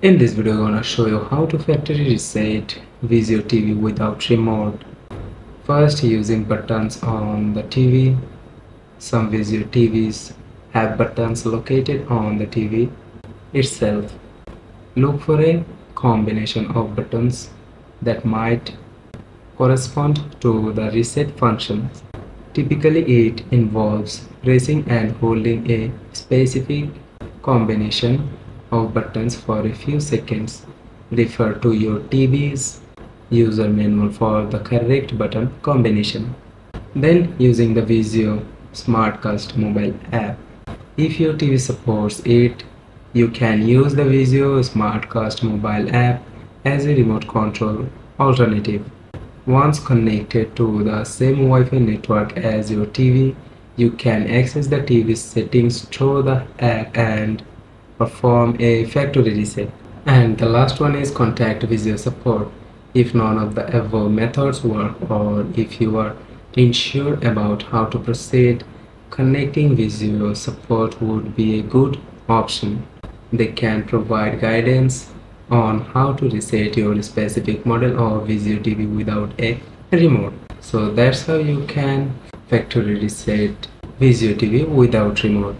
In this video, I'm gonna show you how to factory reset Vizio TV without remote. First, using buttons on the TV. Some Vizio TVs have buttons located on the TV itself. Look for a combination of buttons that might correspond to the reset function. Typically, it involves pressing and holding a specific combination of buttons for a few seconds. Refer to your TV's user manual for the correct button combination. Then, using the Vizio Smartcast mobile app. If your TV supports it, you can use the Vizio Smartcast mobile app as a remote control alternative. Once connected to the same Wi-Fi network as your TV, you can access the TV's settings through the app and perform a factory reset. And the last one is contact Vizio support. If none of the above methods work, or if you are unsure about how to proceed, connecting Vizio support would be a good option. They can provide guidance on how to reset your specific model of Vizio TV without a remote. So that's how you can factory reset Vizio TV without remote.